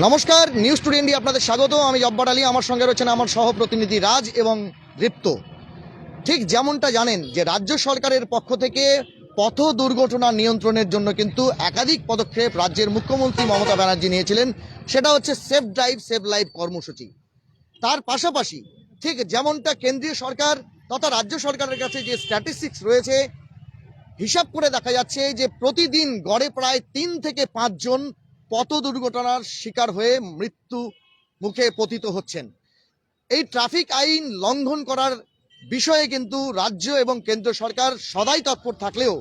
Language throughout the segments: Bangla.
নমস্কার, নিউজ টুডে ইন্ডিয়া আপনাদের স্বাগত। আমি জব্বার আলী, আমার সঙ্গে রয়েছেন আমার সহপ্রতিনিধি রাজ এবং দীপ্ত। ঠিক যেমনটা জানেন যে রাজ্য সরকারের পক্ষ থেকে পথ দুর্ঘটনা নিয়ন্ত্রণের জন্য কিন্তু একাধিক পদক্ষেপ রাজ্যের মুখ্যমন্ত্রী মমতা ব্যানার্জি নিয়েছিলেন। সেটা হচ্ছে সেফ ড্রাইভ সেভ লাইফ কর্মসূচি। তার পাশাপাশি ঠিক যেমনটা কেন্দ্রীয় সরকার তথা রাজ্য সরকারের কাছে যে স্ট্যাটিস্টিক্স রয়েছে, হিসাব করে দেখা যাচ্ছে যে প্রতিদিন গড়ে প্রায় 3 থেকে 5 জন পথ দুর্ঘটনার শিকার হয়ে মৃত্যু মুখে পতিত হচ্ছেন। এই ট্রাফিক আইন লঙ্ঘন করার বিষয়ে কিন্তু রাজ্য এবং কেন্দ্র সরকার সদাই তৎপর থাকলেও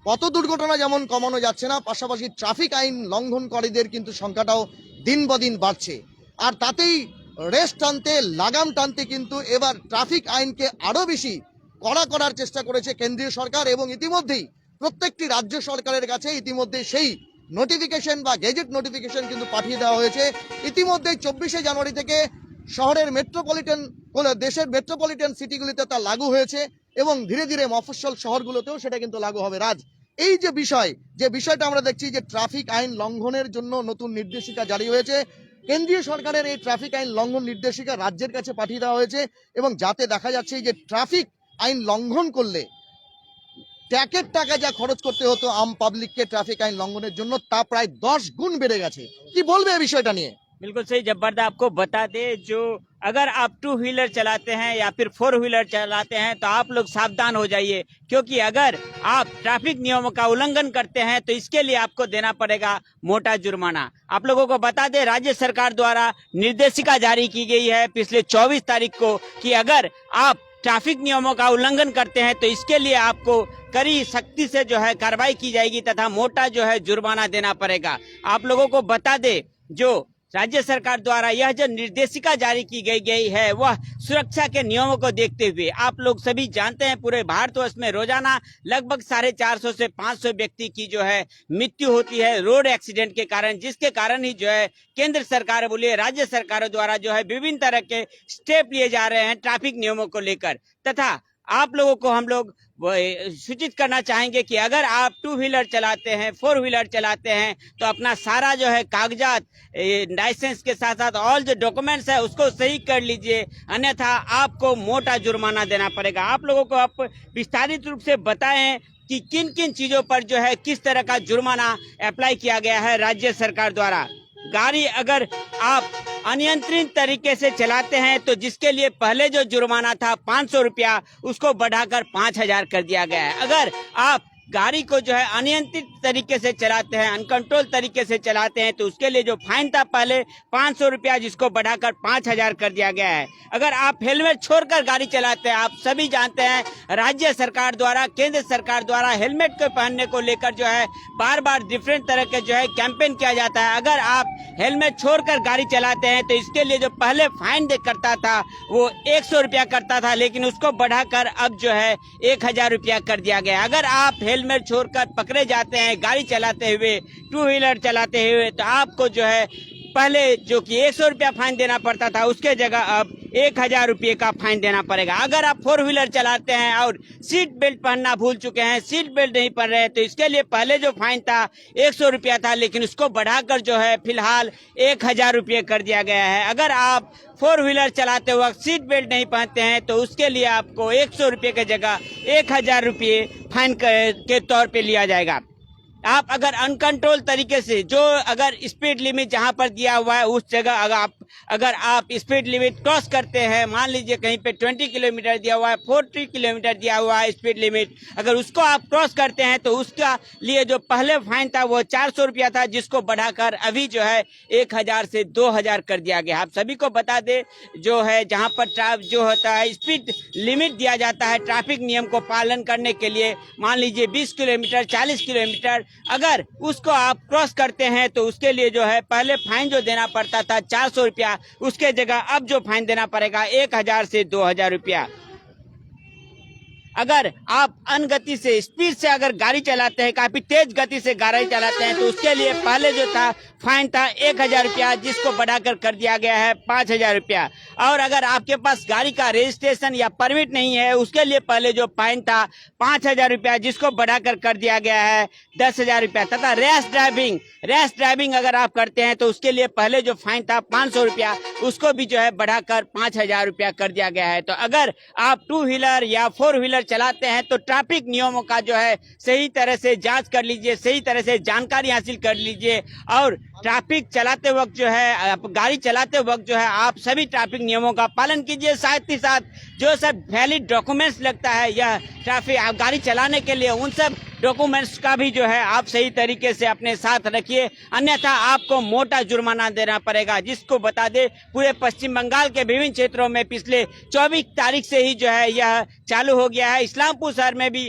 পথ দুর্ঘটনা যেমন কমানো যাচ্ছে না, পাশাপাশি ট্রাফিক আইন লঙ্ঘনকারীদের কিন্তু সংখ্যাটাও দিন বদিন বাড়ছে। আর তাতেই রেস টানতে লাগাম টানতে কিন্তু এবার ট্রাফিক আইনকে আরও বেশি কড়া করার চেষ্টা করেছে কেন্দ্রীয় সরকার, এবং ইতিমধ্যেই প্রত্যেকটি রাজ্য সরকারের কাছে ইতিমধ্যে সেই নোটিফিকেশন বা গেজেট নোটিফিকেশন কিন্তু পাঠিয়ে দেওয়া হয়েছে। ইতিমধ্যেই 24শে জানুয়ারি থেকে শহরের দেশের মেট্রোপলিটন সিটিগুলিতে তা লাগু হয়েছে এবং ধীরে ধীরে মফস্বল শহরগুলোতেও সেটা কিন্তু লাগু হবে। রাজ, এই যে বিষয়টা আমরা দেখছি যে ট্রাফিক আইন লঙ্ঘনের জন্য নতুন নির্দেশিকা জারি হয়েছে, কেন্দ্রীয় সরকারের এই ট্রাফিক আইন লঙ্ঘন নির্দেশিকা রাজ্যের কাছে পাঠিয়ে দেওয়া হয়েছে, এবং যাতে দেখা যাচ্ছে যে ট্রাফিক আইন লঙ্ঘন করলে ট্যাকের টাকা যা খরচ করতে হতো আম পাবলিককে ট্রাফিক আইন লঙ্ঘনের জন্য, তা প্রায় 10 গুণ বেড়ে গেছে। কি বলবে এই বিষয়টা নিয়ে? बिल्कुल सही जब्बार। आपको बता दे, जो अगर आप टू व्हीलर चलाते हैं या फिर फोर व्हीलर चलाते हैं तो आप लोग सावधान हो जाइए, क्योंकि अगर आप ट्रैफिक नियमों का उल्लंघन करते हैं तो इसके लिए आपको देना पड़ेगा मोटा जुर्माना। आप लोगों को बता दे, राज्य सरकार द्वारा निर्देशिका जारी की गई है पिछले 24 तारीख को कि अगर आप ट्रैफिक नियमों का उल्लंघन करते हैं तो इसके लिए आपको कड़ी सख्ती से जो है कार्रवाई की जाएगी तथा मोटा जो है जुर्माना देना पड़ेगा। आप लोगों को बता दे, जो राज्य सरकार द्वारा यह जो निर्देशिका जारी की गई है वह सुरक्षा के नियमों को देखते हुए, आप लोग सभी जानते हैं पूरे भारतवर्ष में रोजाना लगभग 450 से 500 व्यक्ति की जो है मृत्यु होती है रोड एक्सीडेंट के कारण, जिसके कारण ही जो है केंद्र सरकार बोलिए राज्य सरकारों द्वारा जो है विभिन्न तरह के स्टेप लिए जा रहे हैं ट्रैफिक नियमों को लेकर। तथा आप लोगों को हम लोग सूचित करना चाहेंगे कि अगर आप टू व्हीलर चलाते हैं, फोर व्हीलर चलाते हैं तो अपना सारा जो है कागजात, लाइसेंस के साथ साथ ऑल जो डॉक्यूमेंट्स है उसको सही कर लीजिए, अन्यथा आपको मोटा जुर्माना देना पड़ेगा। आप लोगों को आप विस्तारित रूप से बताएं कि किन किन चीजों पर जो है किस तरह का जुर्माना अप्लाई किया गया है राज्य सरकार द्वारा। गाड़ी अगर आप अनियंत्रित तरीके से चलाते हैं तो जिसके लिए पहले जो जुर्माना था 500 रुपया, उसको बढ़ाकर 5000 कर दिया गया है। अगर आप गाड़ी को जो है अनियंत्रित तरीके से चलाते हैं, अनकंट्रोल तरीके से चलाते हैं, तो उसके लिए जो फाइन था पहले 500 रुपया, जिसको बढ़ाकर 5000 कर दिया गया है। अगर आप हेलमेट छोड़कर गाड़ी चलाते हैं, आप सभी जानते हैं राज्य सरकार द्वारा, केंद्र सरकार द्वारा हेलमेट को पहनने को लेकर जो है बार बार डिफरेंट तरह के जो है कैंपेन किया जाता है। अगर आप हेलमेट छोड़कर गाड़ी चलाते हैं तो इसके लिए जो पहले फाइन करता था वो 100 रुपया करता था, लेकिन उसको बढ़ाकर अब जो है 1000 रुपया कर दिया गया। अगर आप हेलमेट छोड़कर पकड़े जाते हैं गाड़ी चलाते हुए, टू व्हीलर चलाते हुए, तो आपको जो है पहले जो कि 100 रुपया फाइन देना पड़ता था उसके जगह अब 1000 रुपये का फाइन देना पड़ेगा। अगर आप फोर व्हीलर चलाते हैं और सीट बेल्ट पहनना भूल चुके हैं, सीट बेल्ट नहीं पहन रहे, तो इसके लिए पहले जो फाइन था 100 रुपया था, लेकिन उसको बढ़ाकर जो है फिलहाल 1000 रुपये कर दिया गया है। अगर आप फोर व्हीलर चलाते वक्त सीट बेल्ट नहीं पहनते हैं तो उसके लिए आपको 100 रुपये की जगह 1000 रुपये फाइन के तौर पे लिया जाएगा। आप अगर अनकंट्रोल तरीके से जो अगर स्पीड लिमिट जहां पर दिया हुआ है उस जगह अगर आप स्पीड लिमिट क्रॉस करते हैं, मान लीजिए कहीं पे 20 किलोमीटर दिया हुआ है, 40 किलोमीटर दिया हुआ है स्पीड लिमिट, अगर उसको आप क्रॉस करते हैं तो उसका लिए जो पहले फाइन था वो 400 रुपया था, जिसको बढ़ाकर अभी जो है 1000 से 2000 कर दिया गया। आप सभी को बता दे, जो है जहां पर जो होता है स्पीड लिमिट दिया जाता है ट्रैफिक नियम को पालन करने के लिए, मान लीजिए 20 किलोमीटर 40 किलोमीटर, अगर उसको आप क्रॉस करते हैं तो उसके लिए जो है पहले फाइन जो देना पड़ता था 400 रुपया, उसके जगह अब जो फाइन देना पड़ेगा 1000 से 2000 रुपया। अगर आप अनगति से स्पीड से अगर गाड़ी चलाते हैं, काफी तेज गति से गाड़ी चलाते हैं, तो उसके लिए पहले जो था फाइन था 1,000 रुपया, जिसको बढ़ाकर कर दिया गया है 5,000 रुपया। और अगर आपके पास गाड़ी का रजिस्ट्रेशन या परमिट नहीं है, उसके लिए पहले जो फाइन था 5,000 रुपया, जिसको बढ़ाकर कर दिया गया है 10,000 रुपया। तथा रैश ड्राइविंग अगर आप करते हैं तो उसके लिए पहले जो फाइन था 500 रुपया, उसको भी जो है बढ़ाकर 5,000 रुपया कर दिया गया है। तो अगर आप 2 व्हीलर या 4 व्हीलर चलाते हैं तो ट्रैफिक नियमों का जो है सही तरह से जांच कर लीजिए, सही तरह से जानकारी हासिल कर लीजिए। और ट्रैफिक चलाते वक्त जो है, गाड़ी चलाते वक्त जो है, आप सभी ट्रैफिक नियमों का पालन कीजिए। साथ ही साथ जो सब वैलिड डॉक्यूमेंट्स लगता है यह ट्रैफिक गाड़ी चलाने के लिए, उन सब डॉक्यूमेंट्स का भी जो है आप सही तरीके से अपने साथ रखिए, अन्यथा आपको मोटा जुर्माना देना पड़ेगा। जिसको बता दे, पूरे पश्चिम बंगाल के विभिन्न क्षेत्रों में पिछले 24 तारीख से ही जो है यह चालू हो गया है। इस्लामपुर शहर में भी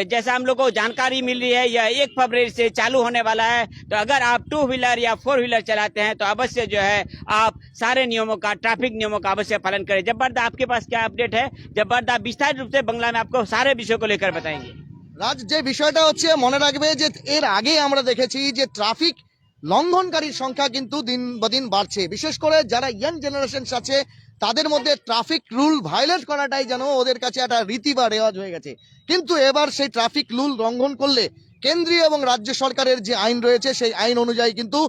जैसा हम लोग को जानकारी मिल रही है, यह 1 फरवरी से चालू होने वाला है। तो अगर आप 2 व्हीलर या 4 व्हीलर चलाते हैं तो अवश्य जो है आप सारे नियमों का, ट्रैफिक नियमों का अवश्य पालन करें। जब्बार, आपके पास क्या अपडेट है? जब्बार विस्तारित रूप से बांग्ला में आपको सारे विषयों को लेकर बताएंगे। রাজ, যে বিষয়টা হচ্ছে মনে রাখবে যে এর আগে আমরা দেখেছি যে ট্রাফিক লঙ্ঘনকারীর সংখ্যা কিন্তু দিন দিন বাড়ছে। বিশেষ করে যারা ইয়াং জেনারেশন আছে তাদের মধ্যে ট্রাফিক রুল ভায়োলেট করাটাই যেন ওদের কাছে একটা রীতি বা রেওয়াজ হয়ে গেছে। কিন্তু এবার সেই ট্রাফিক রুল লঙ্ঘন করলে কেন্দ্রীয় এবং রাজ্য সরকারের যে আইন রয়েছে সেই আইন অনুযায়ী কিন্তু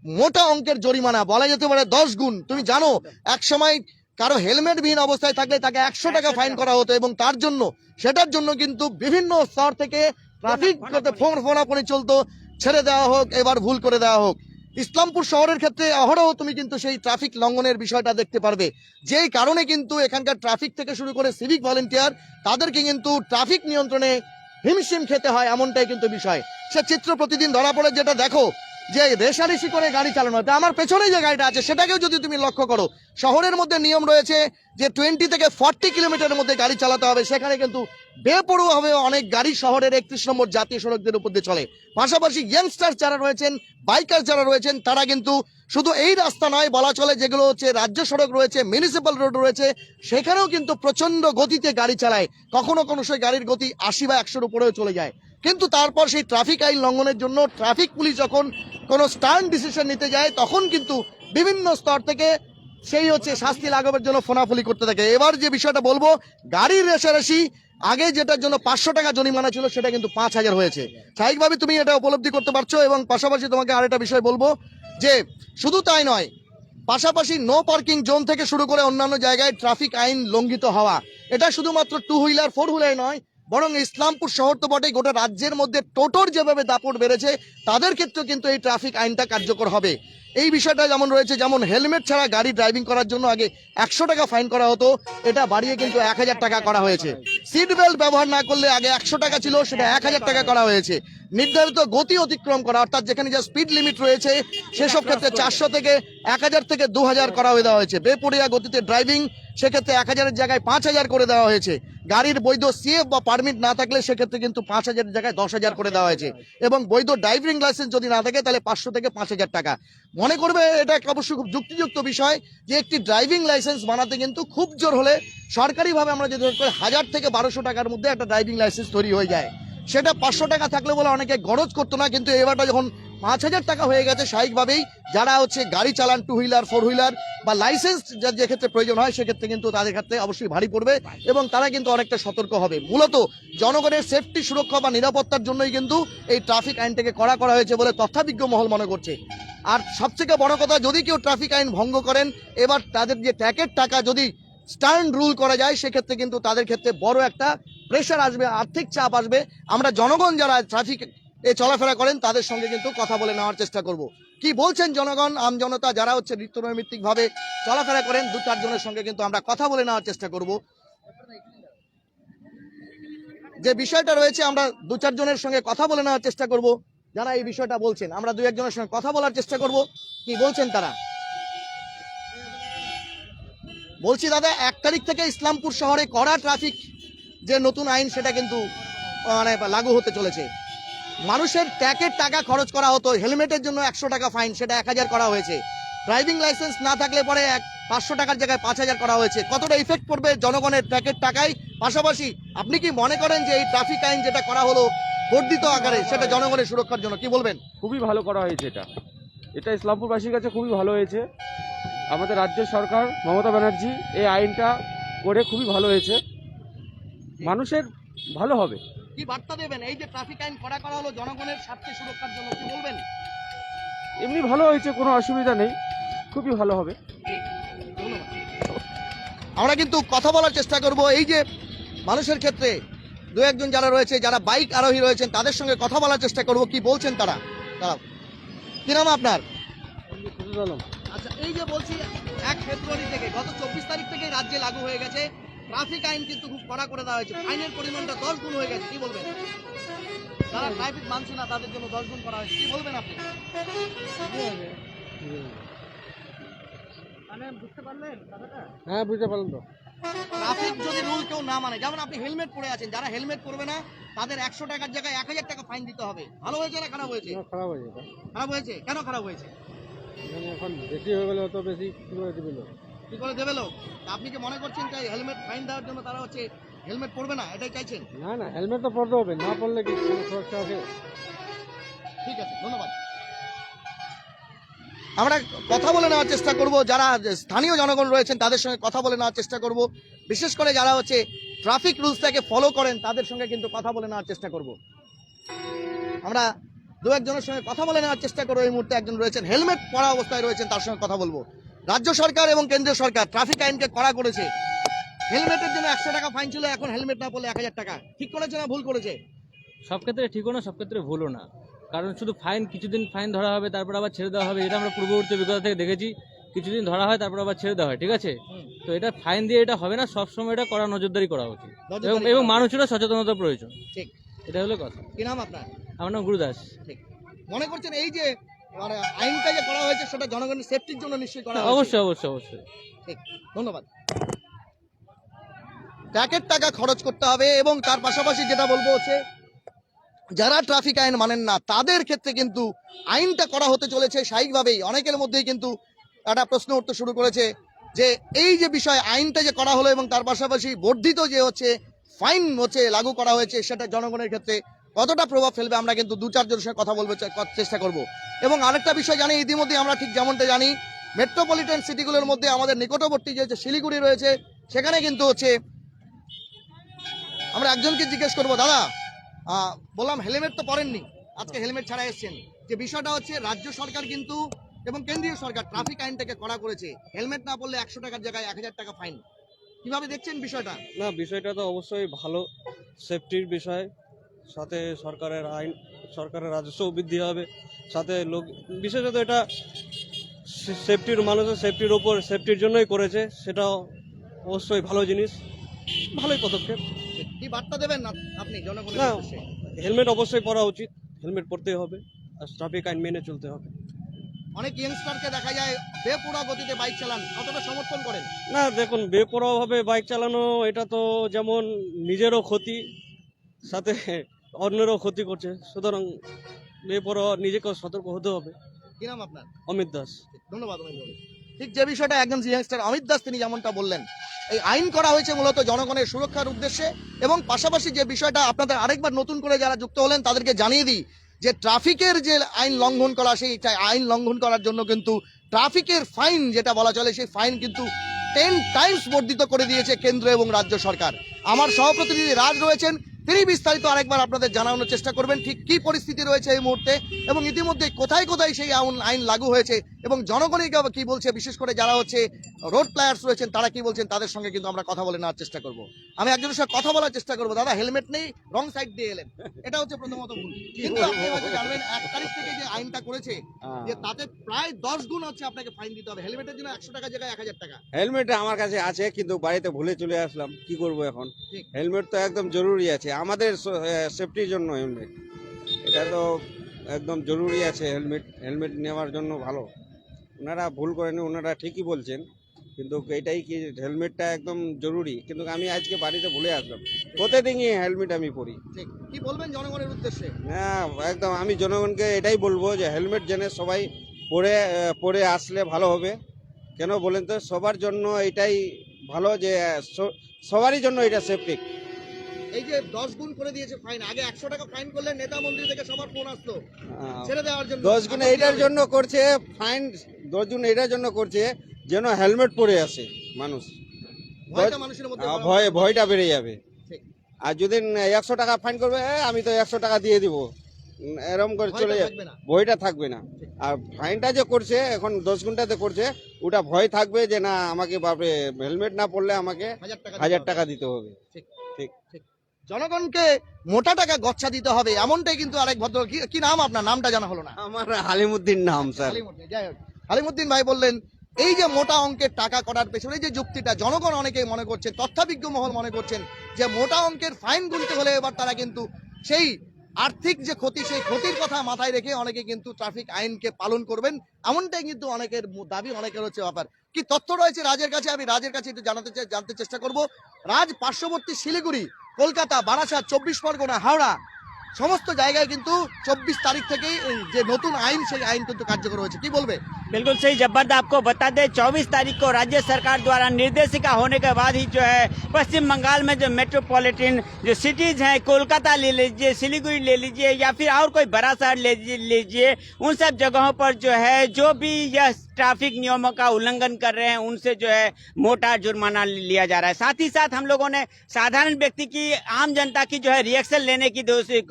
মোটা অঙ্কের জরিমানা, বলা যেতে পারে 10 গুণ। তুমি জানো এক সময় কারো হেলমেটবিহীন অবস্থায় থাকলে তাকে 100 টাকা ফাইন করা হতো, এবং তার জন্য সেটার জন্য কিন্তু বিভিন্ন স্তর থেকে ট্রাফিক ফোনাফোনি চলতো, ছেড়ে দেওয়া হোক, এবার ভুল করে দেওয়া হোক। ইসলামপুর শহরের ক্ষেত্রে অহরহ তুমি কিন্তু সেই ট্রাফিক লঙ্ঘনের বিষয়টা দেখতে পারবে, যেই কারণে কিন্তু এখানকার ট্রাফিক থেকে শুরু করে সিভিক ভলেন্টিয়ার তাদেরকে কিন্তু ট্রাফিক নিয়ন্ত্রণে হিমশিম খেতে হয়, এমনটাই কিন্তু বিষয়। সে চিত্র প্রতিদিন ধরা পড়ে, যেটা দেখো যে রেশারেশি করে গাড়ি চালানো হয়। আমার পেছনে যে গাড়িটা আছে সেটাকেও যদি তুমি লক্ষ্য করো, শহরের মধ্যে নিয়ম রয়েছে যে 20 থেকে 40 কিলোমিটারের মধ্যে গাড়ি চালাতে হবে, সেখানে কিন্তু বেপরোয়াভাবে অনেক গাড়ি শহরের 31 নম্বর জাতীয় সড়কদের উপর দিয়ে চলে। পাশাপাশি ইয়াংস্টার যারা রয়েছেন, বাইকার যারা রয়েছেন, তারা কিন্তু শুধু এই রাস্তা নয়, বলা চলে যেগুলো হচ্ছে রাজ্য সড়ক রয়েছে, মিউনিসিপ্যাল রোড রয়েছে, সেখানেও কিন্তু প্রচন্ড গতিতে গাড়ি চালায়। কখনো কোনো সেই গাড়ির গতি 80 বা 100-র উপরেও চলে যায়। কিন্তু তারপর সেই ট্রাফিক আইন লঙ্ঘনের জন্য ট্রাফিক পুলিশ যখন কোনো স্টার্ন ডিসিশন নিতে যায়, তখন কিন্তু বিভিন্ন স্তর থেকে সেই হচ্ছে শাস্তি লাগানোর জন্য ফোনাফুলি করতে থাকে। এবার যে বিষয়টা বলবো, গাড়ির রেশারেশি আগে যেটার জন্য 500 টাকা জরিমানা ছিল সেটা কিন্তু 5,000 হয়েছে। স্বাভাবিকভাবে তুমি এটা উপলব্ধি করতে পারছো। এবং পাশাপাশি তোমাকে আরেকটা বিষয় বলবো যে শুধু তাই নয়, পাশাপাশি নো পার্কিং জোন থেকে শুরু করে অন্যান্য জায়গায় ট্রাফিক আইন লঙ্ঘিত হওয়া, এটা শুধুমাত্র 2 হুইলার 4 হুইলার নয়, বরং ইসলামপুর শহর তো বটে, গোটা রাজ্যের মধ্যে টোটোর যেভাবে দাপট বেড়েছে তাদের ক্ষেত্রেও কিন্তু এই ট্রাফিক আইনটা কার্যকর হবে। এই বিষয়টা যেমন রয়েছে, যেমন হেলমেট ছাড়া গাড়ি ড্রাইভিং করার জন্য আগে 100 টাকা ফাইন করা হতো, এটা বাড়িয়ে কিন্তু 1000 টাকা করা হয়েছে। সিট বেল্ট ব্যবহার না করলে আগে 100 টাকা ছিল, সেটা 1000 টাকা করা হয়েছে। নির্ধারিত গতি অতিক্রম করা, অর্থাৎ যেখানে যে স্পিড লিমিট রয়েছে সেসব ক্ষেত্রে 400 থেকে 1000 থেকে 2000 করা হয়ে দেওয়া হয়েছে। বেপরোয়া গতিতে ড্রাইভিং, সেক্ষেত্রে 1000-এর জায়গায় 5000 করে দেওয়া হয়েছে। গাড়ির বৈধ সিএফ বা পারমিট না থাকলে সেক্ষেত্রে কিন্তু 5000-এর জায়গায় 10,000 করে দেওয়া হয়েছে। এবং বৈধ ড্রাইভিং লাইসেন্স যদি না থাকে তাহলে 500 থেকে 5000 টাকা। মনে করবে এটা অবশ্যই খুব যুক্তিযুক্ত বিষয় যে একটি ড্রাইভিং লাইসেন্স বানাতে কিন্তু খুব জোর হলে সরকারিভাবে আমরা যদি 1000 থেকে 1200 টাকার মধ্যে একটা ড্রাইভিং লাইসেন্স তৈরি হয়ে যায়। সেটা 500 টাকা থাকলে বলে অনেকে গরজ করতো না, কিন্তু এবারটা যখন 5000 টাকা হয়ে গেছে, স্বাভাবিকভাবেই যারা হচ্ছে গাড়ি চালান 2 হুইলার 4 হুইলার বা লাইসেন্স যে ক্ষেত্রে প্রয়োজন হয় সেক্ষেত্রে কিন্তু তাদের ক্ষেত্রে অবশ্যই ভারী পড়বে, এবং তারা কিন্তু অনেকটা সতর্ক হবে। মূলত জনগণের সেফটি, সুরক্ষা বা নিরাপত্তার জন্যই কিন্তু এই ট্রাফিক আইনটাকে কড়া করা হয়েছে বলে তথ্যবিজ্ঞ মহল মনে করছে। আর সবথেকে বড় কথা, যদি কেউ ট্রাফিক আইন ভঙ্গ করেন, এবার তাদের যে ট্যাগের টাকা যদি স্টার্ন রুল করা যায়, সেক্ষেত্রে কিন্তু তাদের ক্ষেত্রে বড় একটা প্রেশার আসবে, আর্থিক চাপ আসবে। আমরা জনগণ যারা ট্রাফিক চলাফেরা করেন তাদের সঙ্গে কিন্তু কথা বলে নেওয়ার চেষ্টা করব। কি বলছেন জনগণ, আমজনতা যারা হচ্ছে নিত্যনৈমিত্তিক ভাবে চলাফেরা করেন, 2-4 জনের সঙ্গে কিন্তু আমরা কথা বলে নেওয়ার চেষ্টা করব। যে বিষয়টা রয়েছে আমরা 2-4 জনের সঙ্গে কথা বলে নেওয়ার চেষ্টা করব, যারা এই বিষয়টা বলছেন। আমরা 2-1 জনের সঙ্গে কথা বলার চেষ্টা করব, কি বলছেন তারা। বলছি দাদা, 1 তারিখ থেকে ইসলামপুর শহরে কড়া ট্রাফিক যে নতুন আইন সেটা কিন্তু মানে লাগু হতে চলেছে। মানুষের ট্যাগের টাকা খরচ করা হতো, হেলমেটের জন্য 100 টাকা ফাইন, সেটা 1000 করা হয়েছে। ড্রাইভিং লাইসেন্স না থাকলে পরে 500 টাকার জায়গায় 5000 করা হয়েছে। কতটা ইফেক্ট পড়বে জনগণের ট্যাগের টাকায় পাশাপাশি আপনি কি মনে করেন যে এই ট্রাফিক আইন যেটা করা হলো বর্ধিত আকারে সেটা জনগণের সুরক্ষার জন্য, কি বলবেন? খুবই ভালো করা হয়েছে এটা ইসলামপুরবাসীর কাছে খুবই ভালো হয়েছে। আমাদের রাজ্য সরকার মমতা ব্যানার্জি এই আইনটা করে খুবই ভালো হয়েছে, মানুষের ভালো হবে। কি বার্তা দেবেন এই যে ট্রাফিক আইন করা হলো জনগণের স্বার্থে সুরক্ষার জন্য, কি বলবেন? এমনি ভালো হয়েছে, কোনো অসুবিধা নেই, খুবই ভালো হবে। আমরা কিন্তু কথা বলার চেষ্টা করব এই যে মানুষের ক্ষেত্রে দু একজন যারা রয়েছে, যারা বাইক আরোহী রয়েছেন, তাদের সঙ্গে কথা বলার চেষ্টা করব কি বলছেন তারা। কি নাম আপনার? আচ্ছা, এই যে বলছি 1 ফেব্রুয়ারি থেকে গত 24 তারিখ থেকে রাজ্যে লাগু হয়ে গেছে ট্রাফিক আইন, কিন্তু খুব কড়া করে দেওয়া হয়েছে, ফাইনের পরিমাণটা 10 গুণ হয়ে গেছে, কি বলবেন? যারা ট্রাফিক মানছে না তাদের জন্য 10 গুণ করা হয়েছে, কি বলবেন আপনি? মানে বুঝতে পারলেন কথাটা? হ্যাঁ, বুঝতে পারলাম তো। ট্রাফিক যদি রুল কেউ না মানে, যেমন আপনি হেলমেট পরে আছেন, যারা হেলমেট পরবে না তাদের 100 টাকার জায়গায় 1000 টাকা ফাইন দিতে হবে। ভালো হয়েছে না খারাপ হয়েছে? খারাপ হয়েছে, খারাপ হয়েছে। কেন খারাপ হয়েছে? এখন বেশি হয়ে গেলে তো বেশি কি করে দিবে? কি করে দেবে লোক? আপনি কি মনে করছেন যে হেলমেট ফাইন দেওয়ার জন্য তারা হচ্ছে হেলমেট পরবে না, এটাই চাইছেন? না না, হেলমেট তো পরতে হবে, না পরলে কি কোনো সুরক্ষা আছে? ঠিক আছে, ধন্যবাদ। আমরা কথা বলে নেওয়ার চেষ্টা করব, যারা স্থানীয় জনগণ রয়েছেন তাদের সঙ্গে কথা বলে নেওয়ার চেষ্টা করব, বিশেষ করে যারা হচ্ছে ট্রাফিক রুলসটাকে ফলো করেন তাদের সঙ্গে কিন্তু কথা বলে নেওয়ার চেষ্টা করব। আমরা দু একজনের সঙ্গে কথা বলে নেওয়ার চেষ্টা করবো। এই মুহূর্তে একজন রয়েছেন হেলমেট পরা অবস্থায় রয়েছেন, তার সঙ্গে কথা বলবো। রাজ্য সরকার এবং কেন্দ্রীয় সরকার ট্রাফিক আইনকে কড়া করেছে, হেলমেটের জন্য 100 টাকা ফাইন ছিল, এখন হেলমেট না পড়লে 1000 টাকা। ঠিক করেছে না ভুল করেছে? সব ক্ষেত্রে ঠিকও না, সব ক্ষেত্রে ভুলও না, কারণ শুধু ফাইন, কিছুদিন ফাইন ধরা হবে তারপর আবার ছেড়ে দেওয়া হবে, এটা আমরা পূর্ববর্তী অভিজ্ঞতা থেকে দেখেছি। কিছুদিন ধরা হয় তারপর আবার ছেড়ে দেওয়া হয়, ঠিক আছে? তো এটা ফাইন দিয়ে এটা হবে না, সবসময় এটা করা নজরদারি করা উচিত, এবং মানুষেরও সচেতনতা প্রয়োজন। ঠিক, এটা হলো কথা। কি নাম আপনার? আমার নাম গুরুদাস। ঠিক, মনে করছেন এই যে মানে আইনটা যে করা হয়েছে সেটা জনগণের সেফটির জন্য নিশ্চয়ই করা হয়েছে? অবশ্যই অবশ্যই অবশ্যই। ঠিক, ধন্যবাদ। ট্যাক্সের টাকা খরচ করতে হবে, এবং তার পাশাপাশি যেটা বলবো হচ্ছে যারা ট্রাফিক আইন মানেন না তাদের ক্ষেত্রে কিন্তু আইনটা করা হতে চলেছে স্বাভাবিকভাবেই। অনেকের মধ্যেই কিন্তু একটা প্রশ্ন উঠতে শুরু করেছে যে এই যে বিষয় আইনটা যে করা হলো এবং তার পাশাপাশি বর্ধিত যে হচ্ছে ফাইন হচ্ছে লাগু করা হয়েছে, সেটা জনগণের ক্ষেত্রে কতটা প্রভাব ফেলবে আমরা কিন্তু 2-4 জনের সঙ্গে কথা বলবো, চেষ্টা করব। এবং আরেকটা বিষয় জানি, ইতিমধ্যে আমরা ঠিক যেমনটা জানি মেট্রোপলিটন সিটিগুলোর মধ্যে আমাদের নিকটবর্তী যে হচ্ছে শিলিগুড়ি রয়েছে, সেখানে কিন্তু হচ্ছে আমরা একজনকে জিজ্ঞেস করবো, দাদা বললাম হেলমেট তো পরেননি, আজকে হেলমেট ছাড়া এসছেন, যে বিষয়টা হচ্ছে রাজ্য সরকার কিন্তু এবং কেন্দ্রীয় সরকার ট্রাফিক আইনটাকে কড়া করেছে, হেলমেট না পড়লে 100 টাকার জায়গায় 1000 টাকা ফাইন। কিভাবে দেখছেন বিষয়টা? না, বিষয়টা তো অবশ্যই ভালো, সেফটির বিষয়, সাথে সরকারের রাজস্ব বৃদ্ধি হবে, সাথে লোক বিশেষত এটা সেফটির, মানুষের সেফটির ওপর, সেফটির জন্যই করেছে, সেটাও অবশ্যই ভালো জিনিস, ভালোই পদক্ষেপ। কি বার্তা দেবেন আপনি জনগণের না, উদ্দেশ্যে? হেলমেট অবশ্যই পরা উচিত, হেলমেট পরতেই হবে, আর ট্রাফিক আইন মেনে চলতে হবে। অনেক ইয়ংস্টারকে দেখা যায় বেপরোয়া গতিতে বাইক চালান, কতটা সমর্থন করেন? না, দেখুন, বেপরোয়াভাবে বাইক চালানো এটা তো যেমন নিজেরও ক্ষতি, সাথে অন্যেরও ক্ষতি করছে, সুতরাং বেপরোয়া, নিজেকেও সতর্ক হতে হবে। কি নাম আপনার? অমিত দাস। ধন্যবাদ অমিত বাবু। ঠিক যে বিষয়টা একজন ইয়ংস্টার অমিত দাস তিনি যেমনটা বললেন, এই আইন করা হয়েছে মূলত জনগণের সুরক্ষার উদ্দেশ্যে, এবং পাশাপাশি যে বিষয়টা আপনাদের আরেকবার নতুন করে যারা যুক্ত হলেন তাদেরকে জানিয়ে দিই যে ট্রাফিকের যে আইন লঙ্ঘন করা, সেই আইন লঙ্ঘন করার জন্য কিন্তু ট্রাফিকের ফাইন যেটা বলা চলে সেই ফাইন কিন্তু 10 টাইমস বর্ধিত করে দিয়েছে কেন্দ্র এবং রাজ্য সরকার। আমার সহপ্রতিনিধি রাজ রয়েছেন, তিনি বিস্তারিত আরেকবার আপনাদের জানানোর চেষ্টা করবেন ঠিক কি পরিস্থিতি রয়েছে এই মুহূর্তে, এবং ইতিমধ্যে কোথায় কোথায় সেই আইন লাগু হয়েছে এবং জনগণই কি বলছে, বিশেষ করে যারা হচ্ছে রোড প্লেয়ার্স রয়েছেন তারা কি বলছেন তাদের সঙ্গে কিন্তু আমরা কথা বলে নেওয়ার চেষ্টা করব। আমি একজনের সঙ্গে কথা বলার চেষ্টা করবো। দাদা, হেলমেট নেই, রং সাইড দিয়ে এলেন, এটা হচ্ছে প্রথমত ভুল, কিন্তু আপনি হয়তো জানবেন 1 তারিখ থেকে যে আইনটা করেছে যে তাতে প্রায় 10 গুণ হচ্ছে আপনাকে ফাইন দিতে হবে, হেলমেটের জন্য 100 টাকা জায়গায় 1000 টাকা। হেলমেট আমার কাছে আছে, কিন্তু বাড়িতে ভুলে চলে আসলাম, কি করব এখন? ঠিক। হেলমেট তো একদম জরুরি আছে আমাদের সেফটির জন্য, হেলমেট এটা তো একদম জরুরি আছে। হেলমেট নেওয়ার জন্য ভালো, ওনারা ভুল করেনি, ওনারা ঠিকই বলছেন, কিন্তু এটাই কি হেলমেটটা একদম জরুরি, কিন্তু আমি আজকে বাড়িতে ভুলে আসলাম, প্রতিদিনই হেলমেট আমি পরি। ঠিক, কি বলবেন জনগণের উদ্দেশ্যে? হ্যাঁ, একদম আমি জনগণকে এটাই বলবো যে হেলমেট জেনে সবাই পরে আসলে ভালো হবে। কেন বলেন তো, সবার জন্য এটাই ভালো যে সবারই জন্য এটা সেফটি। এই যে 10 গুণ করে দিয়েছে ফাইন, আগে 100 টাকা ফাইন করলে নেতা মন্ত্রী থেকে সবার ফোন আসতো ছেড়ে দেওয়ার জন্য। 10 গুণ এটার জন্য করছে ফাইন, 10 গুণ এটার জন্য করছে যেন হেলমেট পরে আসে মানুষ, ভয়টা মানুষের মধ্যে ভয়টা বেড়ে যাবে। ঠিক। আর যদি 100 টাকা ফাইন করবে, আমি তো 100 টাকা দিয়ে দিব, এরকম করে চলে ভয়টা যাবে, থাকবে না। ভয়টা থাকবে না। আর ফাইনটা যে করছে এখন 10 ঘন্টাতে করছে, ওটা ভয় থাকবে যে না আমাকে বাপরে হেলমেট না পরলে আমাকে 1000 টাকা দিতে হবে। ঠিক। ঠিক। জনগণকে মোটা টাকা গচ্ছা দিতে হবে, এমনটাই কিন্তু আরেক ভদ্র, কি নাম আপনার? নামটা জানা হলো না। আমার হালিমুদ্দিন নাম স্যার। হালিমুদ্দিন, যাই হোক, হালিমুদ্দিন ভাই বললেন এই যে মোটা অঙ্কের টাকা করার পেছনে যে যুক্তিটা, জনগণ অনেকেই মনে করছে, তথ্যবিজ্ঞ মহল মনে করছেন যে মোটা অঙ্কের ফাইন গুনতে হলে এবার তারা কিন্তু সেই আর্থিক যে ক্ষতি, সেই ক্ষতির কথা মাথায় রেখে অনেকে কিন্তু ট্রাফিক আইনকে পালন করবেন, এমনটাই কিন্তু অনেকের দাবি, অনেকের হচ্ছে ব্যাপার। কি তথ্য রয়েছে রাজের কাছে, আমি রাজের কাছে একটু জানতে চেষ্টা করব। রাজ, পার্শ্ববর্তী শিলিগুড়ি, কলকাতা, বারাসাত, 24 পরগনা, হাওড়া সমস্ত জায়গায় কিন্তু 24 তারিখ থেকেই যে নতুন আইন, সেই আইন কিন্তু কার্যকর হয়েছে, কি বলবে? बिल्कुल सही जब्बार, आपको बता दें 24 तारीख को राज्य सरकार द्वारा निर्देशिका होने के बाद ही जो है पश्चिम बंगाल में जो मेट्रोपॉलिटन जो सिटीज हैं, कोलकाता ले लीजिए, सिलीगुड़ी ले लीजिए या फिर और कोई बड़ा शहर ले लीजिए, उन सब जगहों पर जो है जो भी यह ट्रैफिक नियमों का उल्लंघन कर रहे हैं उनसे जो है मोटा जुर्माना लिया जा रहा है। साथ ही साथ हम लोगों ने साधारण व्यक्ति की, आम जनता की जो है रिएक्शन लेने की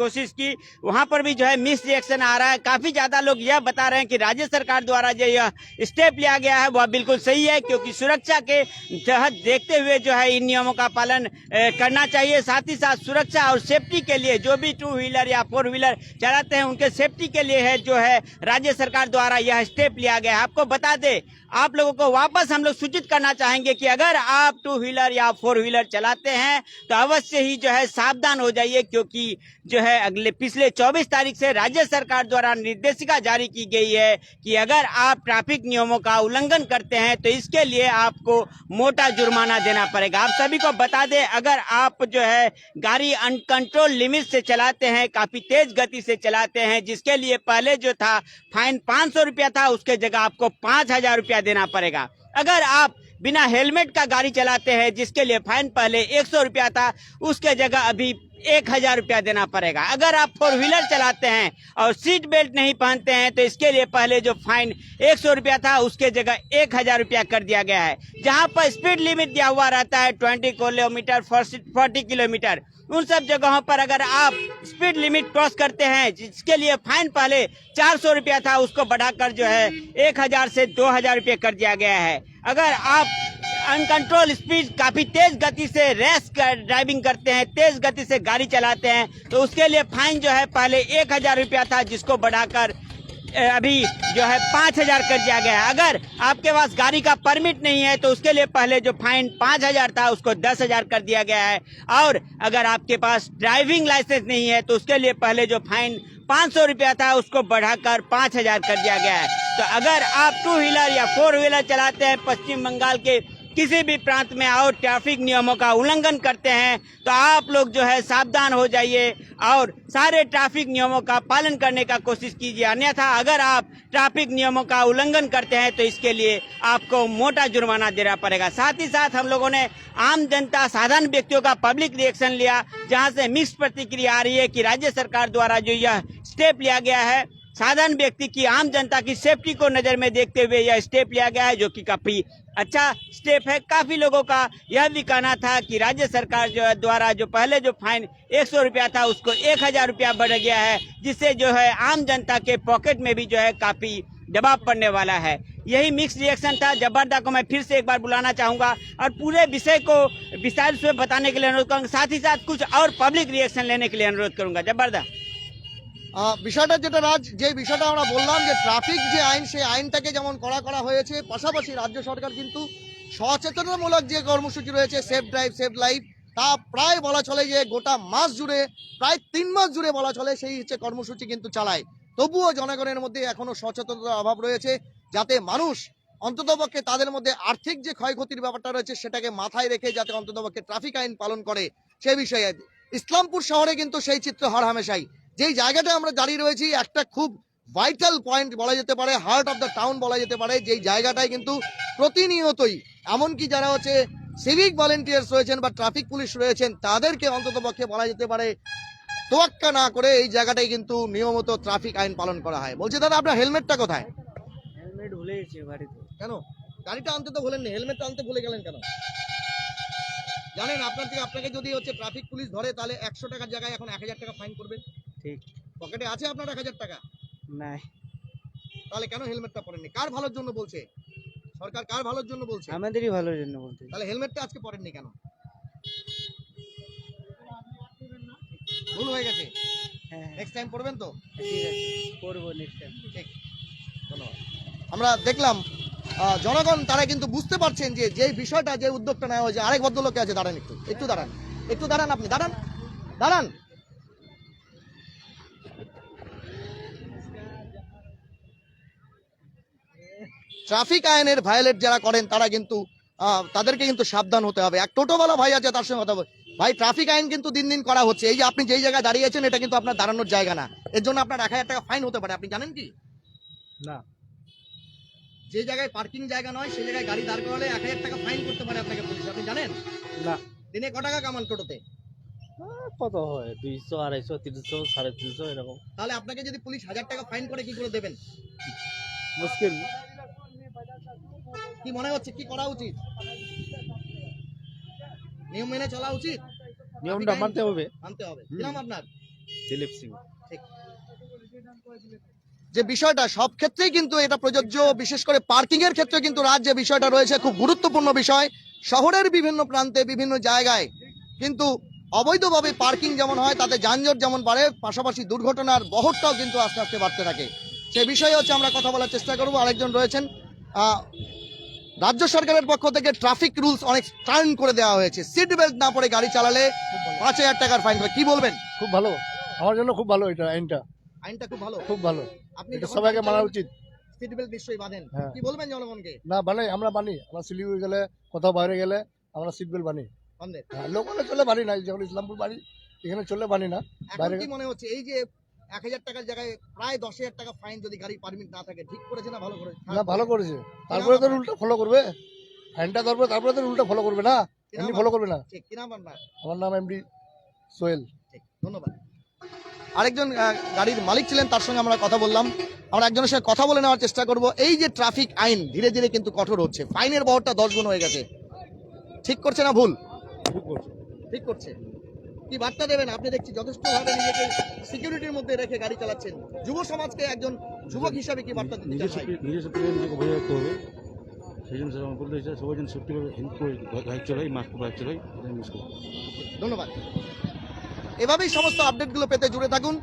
कोशिश की, वहां पर भी जो है मिस रिएक्शन आ रहा है। काफी ज्यादा लोग यह बता रहे हैं कि राज्य सरकार द्वारा जो यह स्टेप लिया गया है वह बिल्कुल सही है, क्योंकि सुरक्षा के तहत देखते हुए जो है इन नियमों का पालन करना चाहिए। साथ ही साथ सुरक्षा और सेफ्टी के लिए जो भी 2 व्हीलर या 4 व्हीलर चलाते हैं उनके सेफ्टी के लिए है जो है राज्य सरकार द्वारा यह स्टेप लिया गया है। आपको बता दे, आप लोगों को वापस हम लोग सूचित करना चाहेंगे कि अगर आप 2 व्हीलर या 4 व्हीलर चलाते हैं तो अवश्य ही जो है सावधान हो जाइए, क्योंकि जो है पिछले 24 तारीख से राज्य सरकार द्वारा निर्देशिका जारी की गई है कि अगर आप ट्रैफिक नियमों का उल्लंघन करते हैं तो इसके लिए आपको मोटा जुर्माना देना पड़ेगा। आप सभी को बता दें, अगर आप जो है गाड़ी अनकंट्रोल लिमिट से चलाते हैं, काफी तेज गति से चलाते हैं, जिसके लिए पहले जो था फाइन 500 रुपया था, उसके जगह आपको 5000 रुपया देना पड़ेगा। अगर आप बिना हेलमेट का गाड़ी चलाते हैं, जिसके लिए फाइन पहले 100 रुपया था, उसके जगह अभी 1000 रुपया देना पड़ेगा। अगर आप 4 व्हीलर चलाते हैं और सीट बेल्ट नहीं पहनते हैं तो इसके लिए पहले जो फाइन 100 रुपया था उसके जगह 1000 रुपया कर दिया गया है। जहां पर स्पीड लिमिट दिया हुआ रहता है 20 किलोमीटर, 40 किलोमीटर, उन सब जगहों पर अगर आप स्पीड लिमिट क्रॉस करते हैं, जिसके लिए फाइन पहले 400 रुपया था, उसको बढ़ाकर जो है 1000 से 2000 रुपये कर दिया गया है। अगर आप अनकंट्रोल स्पीड, काफी तेज गति से रेस ड्राइविंग करते हैं, तेज गति से गाड़ी चलाते हैं, तो उसके लिए फाइन जो है पहले 1000 रुपया था, जिसको बढ़ाकर अभी जो है 5000 कर दिया गया है। अगर आपके पास गाड़ी का परमिट नहीं है तो उसके लिए पहले जो फाइन 5000 था उसको 10000 कर दिया गया है। और अगर आपके पास ड्राइविंग लाइसेंस नहीं है तो उसके लिए पहले जो फाइन 500 रुपया था उसको बढ़ाकर 5000 कर दिया गया है। तो अगर आप 2 व्हीलर या 4 व्हीलर चलाते हैं पश्चिम बंगाल के किसी भी प्रांत में और ट्रैफिक नियमों का उल्लंघन करते हैं तो आप लोग जो है सावधान हो जाइए और सारे ट्रैफिक नियमों का पालन करने का कोशिश कीजिए। अन्यथा अगर आप ट्रैफिक नियमों का उल्लंघन करते हैं तो इसके लिए आपको मोटा जुर्माना देना पड़ेगा। साथ ही साथ हम लोगों ने आम जनता, साधारण व्यक्तियों का पब्लिक रिएक्शन लिया, जहां से मिक्स प्रतिक्रिया आ रही है कि राज्य सरकार द्वारा जो यह स्टेप लिया गया है, साधारण व्यक्ति की, आम जनता की सेफ्टी को नजर में देखते हुए यह स्टेप लिया गया है, जो कि काफी अच्छा स्टेप है। काफी लोगों का यह भी कहना था कि राज्य सरकार जो है द्वारा जो पहले जो फाइन 100 रुपया था उसको 1000 रुपया बढ़ गया है, जिससे जो है आम जनता के पॉकेट में भी जो है काफी दबाव पड़ने वाला है। यही मिक्स रिएक्शन था। जब्बारदा को मैं फिर से एक बार बुलाना चाहूंगा और पूरे विषय को विस्तार से बताने के लिए अनुरोध करूंगा, साथ ही साथ कुछ और पब्लिक रिएक्शन लेने के लिए अनुरोध करूंगा। जब्बारदा, বিষয়টা যেটা রাজ, যে বিষয়টা আমরা বললাম যে ট্রাফিক যে আইন, সেই আইনটাকে যেমন করা হয়েছে, পাশাপাশি রাজ্য সরকার কিন্তু সচেতনতামূলক যে কর্মসূচি রয়েছে সেফ ড্রাইভ সেফ লাইফ, তা প্রায় বলা চলে যে গোটা মাস জুড়ে, প্রায় 3 মাস জুড়ে বলা চলে সেই হচ্ছে কর্মসূচি কিন্তু চালায়। তবুও জনগণের মধ্যে এখনো সচেতনতার অভাব রয়েছে, যাতে মানুষ অন্ততপক্ষে তাদের মধ্যে আর্থিক যে ক্ষয়ক্ষতির ব্যাপারটা রয়েছে সেটাকে মাথায় রেখে যাতে অন্ততপক্ষে ট্রাফিক আইন পালন করে সে বিষয়ে। ইসলামপুর শহরে কিন্তু সেই চিত্র হরহামেশাই। যেই জায়গাটা আমরা দাঁড়িয়ে রয়েছি একটা খুব ভাইটাল পয়েন্ট বলা যেতে পারে, হার্ট অফ দ্য টাউন বলা যেতে পারে, যেই জায়গাটায় কিন্তু প্রতিনিয়তই এমনকি যারা হচ্ছে সিভিক ভলেন্টিয়ার্স রয়েছেন বা ট্রাফিক পুলিশ রয়েছেন, তাদেরকে অন্তত পক্ষে বলা যেতে পারে তোয়াক্কা না করে এই জায়গাটাই কিন্তু নিয়মিত ট্রাফিক আইন পালন করা হয়। বলছে দাদা আপনার হেলমেটটা কোথায়? हेलमेट भूले बाड़ीते কেন গাড়িটা আনতে তো বলেননি, হেলমেটটা আনতে ভুলে গেলেন কেন? জানেন আপনাকে যদি হচ্ছে ট্রাফিক পুলিশ ধরে তাহলে 100 টাকার জায়গায় এখন 1000 টাকা ফাইন করবে। ঠিক। পকেটে আছে আপনার 1000 টাকা? नहीं তাহলে কেন হেলমেটটা পরেননি? কার ভালোর জন্য বলছে সরকার? কার ভালোর জন্য বলছে? हमारे ही ভালোর জন্য বলতে তাহলে হেলমেটটা আজকে পরেননি কেন? ভুল হয়ে গেছে, হ্যাঁ নেক্সট টাইম পড়বেন তো? ঠিক আছে করব নেক্সট টাইম ঠিক, ধন্যবাদ। আমরা দেখলাম জনগণ তারা কিন্তু বুঝতে পারছেন যে যে বিষয়টা, যে উদ্যোগটা নেওয়া হয়েছে। আরেক ভদ্রলোক আছে, দাঁড়ান একটু দাঁড়ান, আপনি দাঁড়ান। ট্রাফিক আইনের ভায়োলেট যারা করেন তারা কিন্তু তাদেরকে কিন্তু সাবধান হতে হবে। এক টোটোওয়ালা ভাই আছে, তার সঙ্গে কথা বল। ভাই, ট্রাফিক আইন কিন্তু দিন দিন করা হচ্ছে। এই যে আপনি যেই জায়গায় দাঁড়িয়েছেন, এটা কিন্তু আপনার দাঁড়ানোর জায়গা না। এর জন্য আপনার 1000 টাকা ফাইন হতে পারে, আপনি জানেন কি? না। যে জায়গায় পার্কিং জায়গা নয় সেই জায়গায় গাড়ি দাঁড় করালে 1000 টাকা ফাইন করতে পারে আপনাকে পুলিশ, আপনি জানেন? না। দিনে ক টাকা কামান টোটোতে? কত হয় 200 250 300 350 এরকম। তাহলে আপনাকে যদি পুলিশ 1000 টাকা ফাইন করে কি করে দেবেন? মুশকিল। কি মনে হচ্ছে কি করা উচিত? নিয়ম মেনে চলা উচিত, নিয়মটা মানতে হবে। কি নাম আপনার? দিলীপ সিং। যে বিষয়টা সব ক্ষেত্রেই কিন্তু এটা প্রযোজ্য, বিশেষ করে পার্কিং এর ক্ষেত্রে কিন্তু যে বিষয়টা রয়েছে খুব গুরুত্বপূর্ণ বিষয়। শহরের বিভিন্ন প্রান্তে বিভিন্ন জায়গায় কিন্তু অবৈধভাবে পার্কিং যেমন হয়, তাতে যানজট যেমন বাড়ে, পাশাপাশি দুর্ঘটনার বহরটাও কিন্তু আস্তে আস্তে বাড়তে থাকে। সে বিষয়ে হচ্ছে আমরা কথা বলার চেষ্টা করব। আরেকজন রয়েছেন, রাজ্য সরকারের পক্ষ থেকে ট্রাফিক রুলস অনেক টার্ন করে দেওয়া হয়েছে। সিট বেল্ট না পরে গাড়ি চালালে 5000 টাকার ফাইন হবে। কি বলবেন? খুব ভালো, আমার জন্য খুব ভালো এটা আইনটা খুব ভালো, খুব ভালো। আপনি এটা যখন সবাইকে গাড়ি মানা চালান, উচিত। সিট বেল্ট নিশ্চয়ই বাঁধেন। হ্যাঁ। কি বলবেন জনগণকে? না বানাই, আমরা বানি, আমরা শিলিগুড়ি গেলে কোথাও বাইরে গেলে আমরা সিট বেল্ট বানি। বাঁধেন। লোকালে চলে বানি না, যেমন ইসলামপুর বাড়ি এখানে চলে বানি না। এখন বাইরে কি মনে হচ্ছে এই যে 1000 টাকার জায়গায় প্রায় 10000 টাকা ফাইন যদি গাড়ি পারমিট না থাকে, ঠিক করেছে না ভালো করেছে? না ভালো করেছে, তারপরে তো রুলটা ফলো করবে। ফাইনটা ধরবে তারপরে তো রুলটা ফলো করবে না, এমনি ফলো করবে না। ঠিক, কি নাম আপনার? আমার নাম এমডি সোহেল। ঠিক, ধন্যবাদ। আরেকজন গাড়ির মালিক ছিলেন, তার সঙ্গে আমরা কথা বললাম। আমরা একজনের সঙ্গে কথা বলে নেওয়ার চেষ্টা করব। এই যে ট্রাফিক আইন ধীরে ধীরে কিন্তু কঠোর হচ্ছে, ফাইনের বহরটা 10 গুণ হয়ে গেছে, ঠিক করছে না ভুল? ঠিক করছে। কি বার্তা দেবেন? আপনি দেখছি যথেষ্ট ভাবে নিজেকে সিকিউরিটির মধ্যে রেখে গাড়ি চালাচ্ছেন। যুব সমাজকে একজন যুবক হিসাবে কি বার্তা দিতে চান? নিজস্ব নিজেকে বোঝা রাখতে হবে। সেই জন্য স্যার আমার বলতে চাই সবাই যেন সেফটিভাবে হেল্প করে বাইক চালাই, মাস্ক বাইক চালাই, এটাই মুশকিল। ধন্যবাদ। এভাবেই সমস্ত আপডেটগুলো পেতে জুড়ে থাকুন।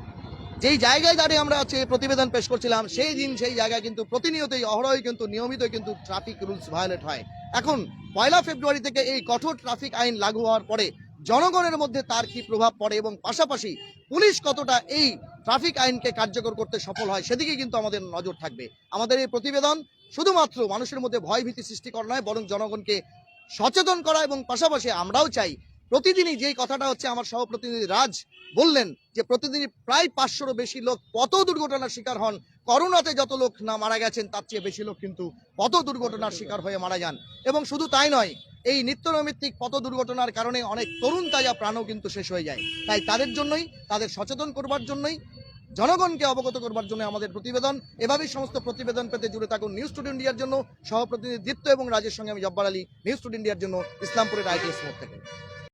যেই জায়গায় দাঁড়িয়ে আমরা আজকে প্রতিবেদন পেশ করছিলাম, সেই দিন সেই জায়গায় কিন্তু প্রতিনিয়তই অহরহই কিন্তু নিয়মিতই কিন্তু ট্রাফিক রুলস ভায়োলেট হয়। এখন 1 ফেব্রুয়ারি থেকে এই কঠোর ট্রাফিক আইন লাগু হওয়ার পরে জনগণের মধ্যে তার কি প্রভাব পড়ে এবং পাশাপাশি পুলিশ কতটা এই ট্রাফিক আইনকে কার্যকর করতে সফল হয়, সেদিকে কিন্তু আমাদের নজর থাকবে। আমাদের এই প্রতিবেদন শুধুমাত্র মানুষের মধ্যে ভয়ভীতি সৃষ্টি করা নয়, বরং জনগণকে সচেতন করা। এবং পাশাপাশি আমরাও চাই প্রতিদিনই যেই কথাটা হচ্ছে আমার সহপ্রতিনিধি রাজ বললেন যে প্রতিদিনই প্রায় 500-রও বেশি লোক পথ দুর্ঘটনার শিকার হন। করোনাতে যত লোক না মারা গেছেন তার চেয়ে বেশি লোক কিন্তু পথ দুর্ঘটনার শিকার হয়ে মারা যান। এবং শুধু তাই নয়, এই নিত্যনৈমিত্তিক পথ দুর্ঘটনার কারণে অনেক তরুণ তাজা প্রাণও কিন্তু শেষ হয়ে যায়। তাই তাদের জন্যই, তাদের সচেতন করবার জন্যই, জনগণকে অবগত করবার জন্য আমাদের প্রতিবেদন। এভাবেই সমস্ত প্রতিবেদন পেতে জুড়ে থাকুন নিউজ টুডে ইন্ডিয়ার জন্য। সহপ্রতিনিধি দীপ্ত এবং রাজের সঙ্গে আমি জব্বার আলী, নিউজ টুডে ইন্ডিয়ার জন্য ইসলামপুরের ITS মোড় থেকে।